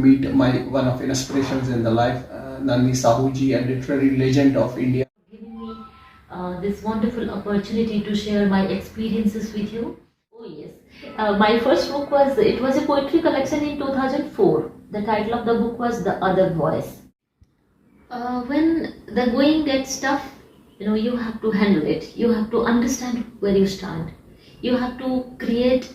meet my one of inspirations in the life, Nandini Sahu ji, a literary legend of India. Giving me this wonderful opportunity to share my experiences with you. Oh yes, my first book was a poetry collection in 2004. The title of the book was The Other Voice. When the going gets tough, you have to handle it. You have to understand where you stand. You have to create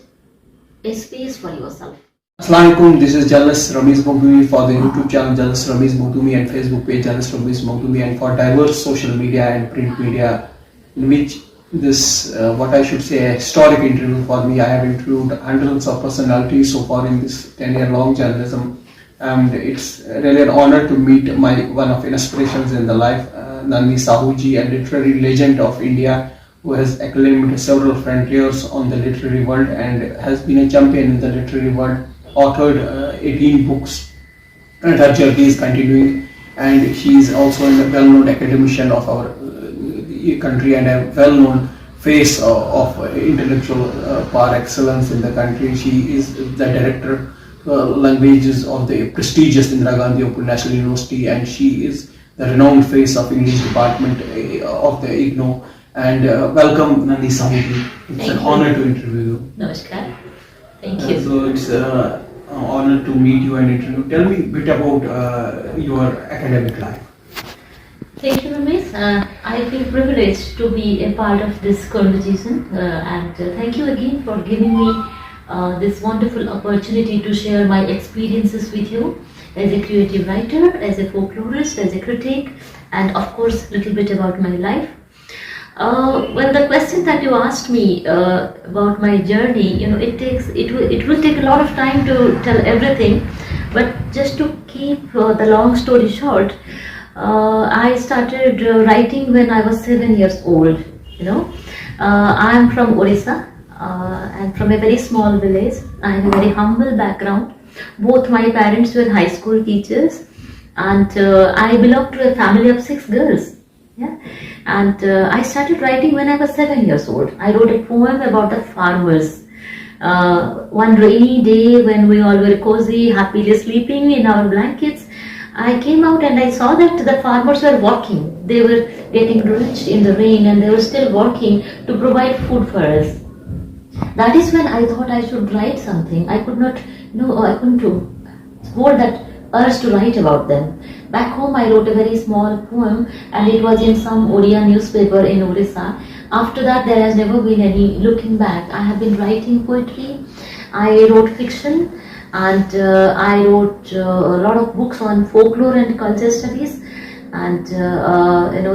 a space for yourself. Assalamualaikum, this is journalist Rameez Makhdoomi for the YouTube channel journalist Rameez Makhdoomi and Facebook page journalist Rameez Makhdoomi, and for diverse social media and print media, in which this, what I should say, a historic interview for me. I have interviewed hundreds of personalities so far in this 10-year long journalism, and it's really an honor to meet my one of inspirations in the life, Nandini Sahu ji, a literary legend of India, who has acclaimed several frontiers on the literary world and has been a champion in the literary world, authored 18 books, and her journey is continuing. And she is also a well-known academician of our country and a well-known face of intellectual par excellence in the country. She is the director languages of the prestigious Indira Gandhi Open National University, and she is the renowned face of English department of the IGNO. And welcome, Nandini Sahu. It's an honor to interview you. Namaskar. Thank you. So it's an honor to meet you and interview. Tell me a bit about your academic life. Thank you, Rameez. I feel privileged to be a part of this conversation, and thank you again for giving me this wonderful opportunity to share my experiences with you as a creative writer, as a folklorist, as a critic, and of course, a little bit about my life. Well, the question that you asked me about my journey, it will take a lot of time to tell everything, but just to keep the long story short, I started writing when I was 7 years old. I am from Odisha. I'm from a very small village. I have a very humble background. Both my parents were high school teachers, and I belong to a family of 6 girls. Yeah, and I started writing when I was 7 years old. I wrote a poem about the farmers. One rainy day when we all were cozy, happily sleeping in our blankets, I came out and I saw that the farmers were working. They were getting drenched in the rain and they were still working to provide food for us. That is when I thought I should write something. I couldn't hold that urge to write about them. Back home I wrote a very small poem and it was in some Odia newspaper in Odisha. After that there has never been any looking back. I have been writing poetry, I wrote fiction, and I wrote a lot of books on folklore and culture studies. And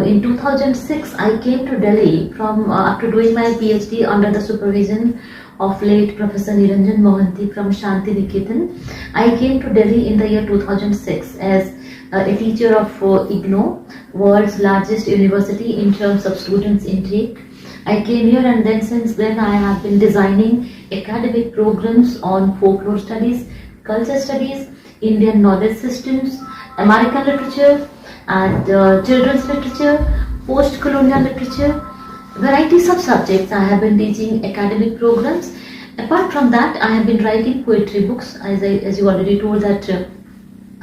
in 2006 I came to Delhi from after doing my PhD under the supervision of late Professor Niranjan Mohanty from Shanti Niketan. I came to Delhi in the year 2006 as a teacher of IGNO, world's largest university in terms of students intake. I came here, and then since then I have been designing academic programs on folklore studies, culture studies, Indian knowledge systems, American literature, and children's literature, post-colonial literature, varieties of subjects. I have been teaching academic programs. Apart from that, I have been writing poetry books, as you already told that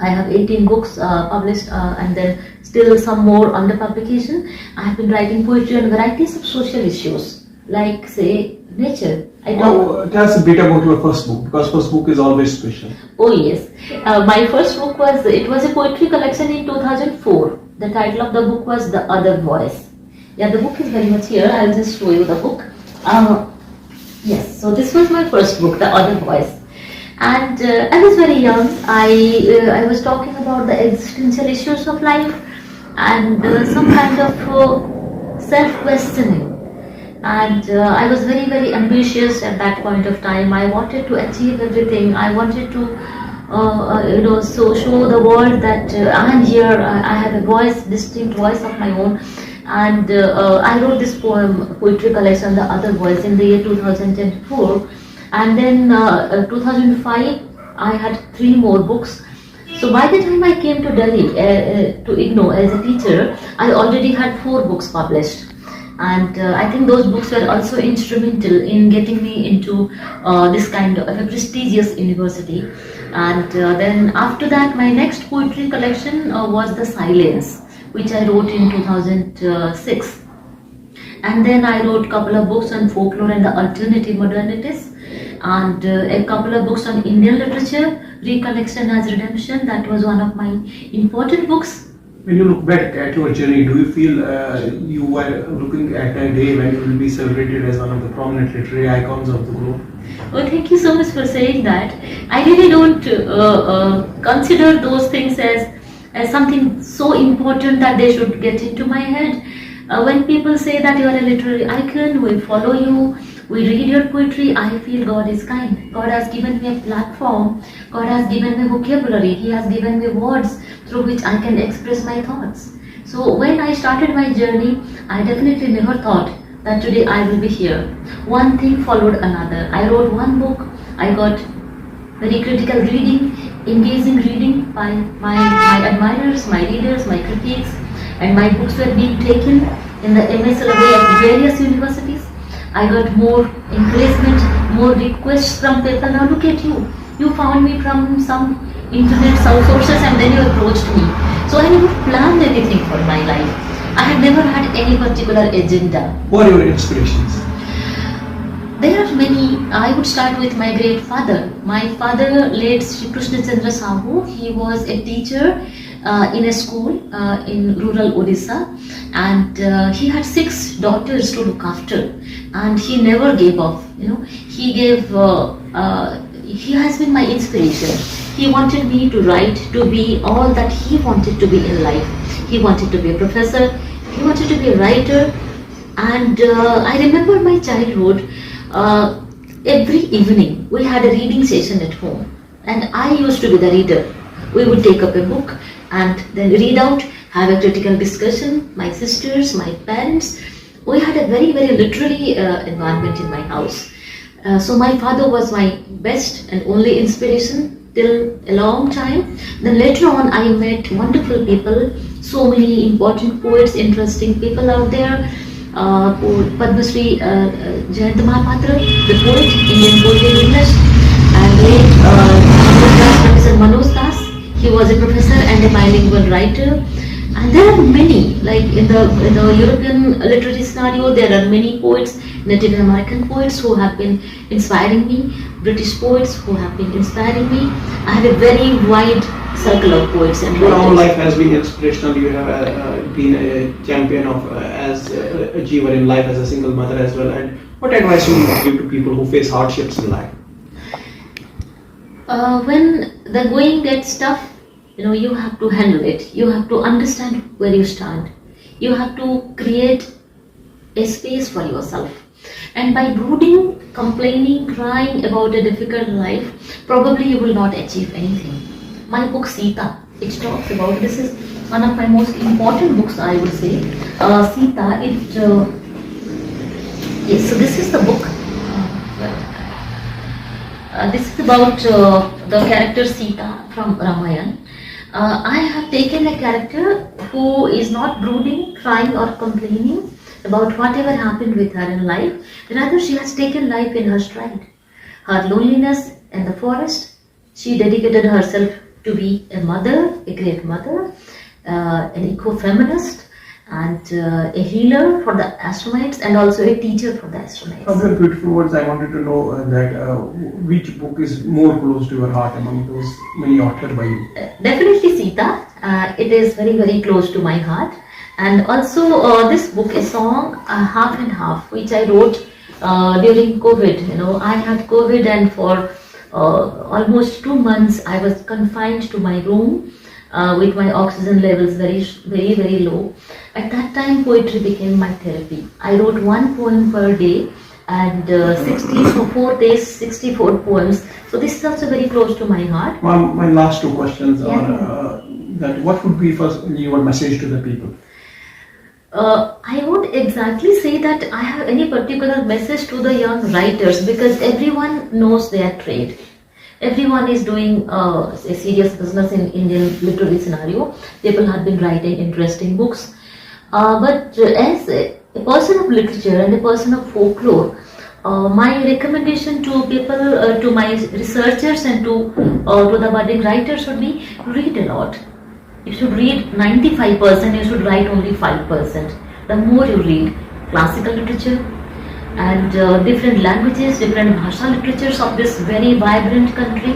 I have 18 books published and then still some more under publication. I have been writing poetry on varieties of social issues, like say nature. Tell us a bit about your first book, because first book is always special. Oh yes, my first book was a poetry collection in 2004. The title of the book was The Other Voice. Yeah, the book is very much here. I'll just show you the book. Yes, so this was my first book, The Other Voice. And I was very young. I was talking about the existential issues of life and some kind of self-questioning. And I was very, very ambitious at that point of time. I wanted to achieve everything. I wanted to, show the world that I am here. I have a voice, distinct voice of my own. And I wrote this poetry collection, The Other Voice, in the year 2004. And then 2005, I had 3 more books. So by the time I came to Delhi to IGNO as a teacher, I already had 4 books published. And I think those books were also instrumental in getting me into this kind of a prestigious university. And then after that, my next poetry collection was The Silence, which I wrote in 2006. And then I wrote a couple of books on folklore and the alternative modernities, and a couple of books on Indian literature, Recollection as Redemption. That was one of my important books. When you look back at your journey, do you feel you were looking at a day when you will be celebrated as one of the prominent literary icons of the globe? Well, thank you so much for saying that. I really don't consider those things as something so important that they should get into my head. When people say that you are a literary icon, we follow you, we read your poetry, I feel God is kind. God has given me a platform, God has given me vocabulary, He has given me words through which I can express my thoughts. So when I started my journey, I definitely never thought that today I will be here. One thing followed another. I wrote one book, I got very critical reading, engaging reading by my admirers, my readers, my critics, and my books were being taken in the MA syllabi of various universities. I got more encouragement, more requests from people. Now look at you. You found me from some internet sources and then you approached me. So I never planned anything for my life. I had never had any particular agenda. What are your inspirations? There are many. I would start with my great father. My father, late Shri Krishna Chandra Sahu, he was a teacher in a school in rural Odisha, and he had 6 daughters to look after, and he never gave up. He gave. He has been my inspiration. He wanted me to write, to be all that he wanted to be in life. He wanted to be a professor. He wanted to be a writer, and I remember my childhood. Every evening we had a reading session at home, and I used to be the reader. We would take up a book and then read out, have a critical discussion, my sisters, my parents. We had a very, very literary environment in my house. So my father was my best and only inspiration till a long time. Then later on I met wonderful people, so many important poets, interesting people out there. Padma Shri Jayant Mahapatra, the poet, Indian poet in English, and late Professor Manoj Das. He was a professor and a bilingual writer. And there are many, like in the European literary scenario, there are many poets, Native American poets who have been inspiring me, British poets who have been inspiring me. I have a very wide circle of poets and your writers. own life has been inspirational. You have been a champion of as a achiever in life as a single mother as well. And what advice would you give to people who face hardships in life? When the going gets tough, you have to handle it. You have to understand where you stand. You have to create a space for yourself. And by brooding, complaining, crying about a difficult life, probably you will not achieve anything. My book Sita, it talks about, this is one of my most important books, I would say. Sita, yes, so this is the book. This is about the character Sita from Ramayana. I have taken a character who is not brooding, crying or complaining about whatever happened with her in life. Rather, she has taken life in her stride. Her loneliness in the forest, she dedicated herself to be a mother, a great mother, an eco-feminist, and a healer for the Astromites, and also a teacher for the Astromites. From your beautiful words, I wanted to know which book is more close to your heart among those many authored by you? Definitely Sita. It is very, very close to my heart. And also this book, a song, Half and Half, which I wrote during COVID. I had COVID, and for almost 2 months I was confined to my room with my oxygen levels very, very, very low. At that time, poetry became my therapy. I wrote 1 poem per day, and 64 days, 64 poems. So this is also very close to my heart. My last 2 questions are that what would be first your message to the people? I won't exactly say that I have any particular message to the young writers, because everyone knows their trade. Everyone is doing a serious business in Indian literary scenario. People have been writing interesting books. But as a person of literature and a person of folklore, My recommendation to people, to my researchers and to the budding writers would be read a lot. You should read 95%, you should write only 5%. The more you read classical literature and different languages, different bhasha literatures of this very vibrant country,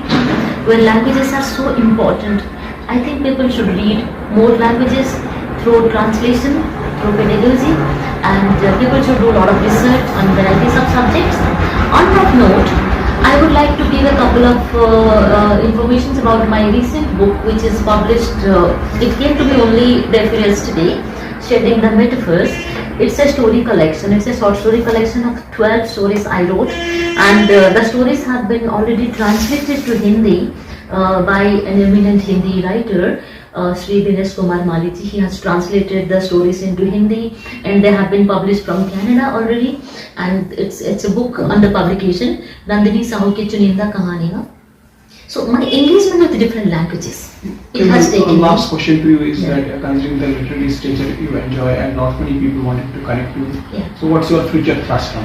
where languages are so important, I think people should read more languages through translation, through pedagogy, and people should do a lot of research on varieties of subjects. On that note, I would like to give a couple of informations about my recent book, which is published. It came to me only day before yesterday, Shedding the Metaphors. It's a story collection. It's a short story collection of 12 stories I wrote, and the stories have been already translated to Hindi by an eminent Hindi writer, Sri Dinesh Kumar Maliji. He has translated the stories into Hindi, and they have been published from Canada already. And it's a book under publication, Nandini Sahu ki Chuninda Kahaniyan. So my engagement with different languages, it has taken. Last question to you is that considering the literary stature you enjoy and not many people wanted to connect you. Yeah. So what's your future thrust on?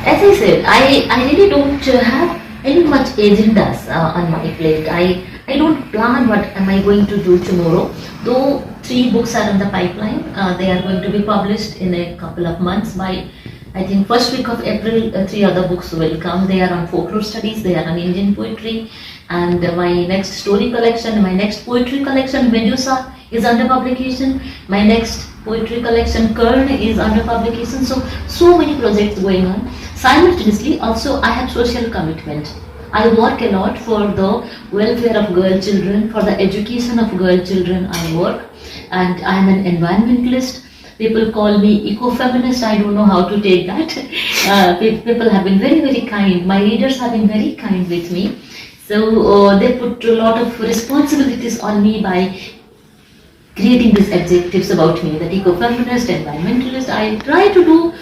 As I said, I really don't have any much agendas on my plate. I don't plan what am I going to do tomorrow. Though 3 books are in the pipeline, they are going to be published in a couple of months. By I think first week of April, 3 other books will come. They are on folklore studies, they are on Indian poetry, and my next story collection, my next poetry collection, Medusa, is under publication. My next poetry collection, Kern, is under publication. So many projects going on. Simultaneously, also I have social commitment. I work a lot for the welfare of girl children, for the education of girl children I work, and I am an environmentalist. People call me eco-feminist. I don't know how to take that. People have been very, very kind. My readers have been very kind with me. So they put a lot of responsibilities on me by creating these adjectives about me, that eco-feminist, environmentalist. I try to do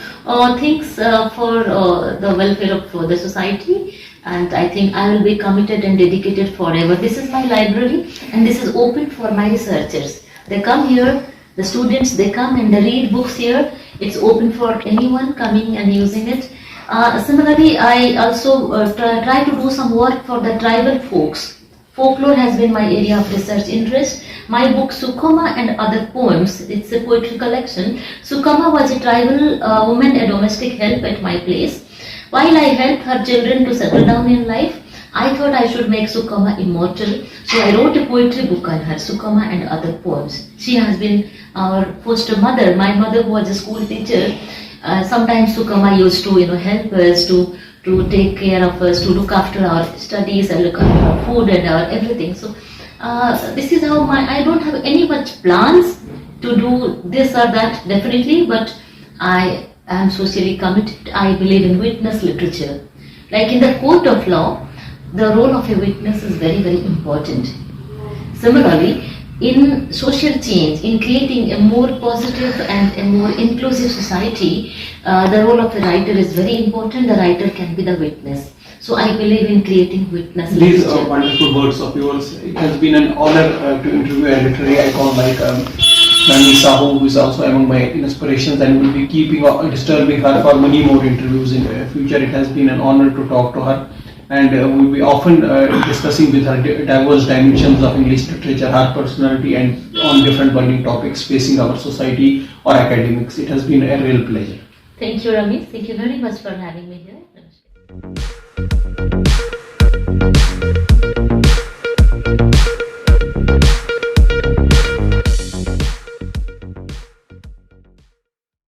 things for the welfare of the society, and I think I will be committed and dedicated forever. This is my library, and this is open for my researchers. They come here, the students, they come and they read books here. It's open for anyone coming and using it. Similarly, I also try to do some work for the tribal folks. Folklore has been my area of research interest. My book Sukhama and Other Poems, it's a poetry collection. Sukhama was a tribal woman, a domestic help at my place. While I helped her children to settle down in life, I thought I should make Sukhama immortal. So I wrote a poetry book on her, Sukhama and Other Poems. She has been our foster mother. My mother was a school teacher. Sometimes Sukhama used to help us to take care of us, to look after our studies and look after our food and our everything. So this is how I don't have any much plans to do this or that, definitely, but I am socially committed. I believe in witness literature. Like in the court of law, the role of a witness is very, very important. Similarly, in social change, in creating a more positive and a more inclusive society, the role of a writer is very important. The writer can be the witness. So I believe in creating witness literature. These are wonderful words of yours. It has been an honor to interview a literary icon like Nandini Sahu, who is also among my inspirations, and will be keeping disturbing her for many more interviews in the future. It has been an honor to talk to her, and we will be often discussing with her diverse dimensions of English literature, her personality, and on different burning topics facing our society or academics. It has been a real pleasure. Thank you, Rameez. Thank you very much for having me here.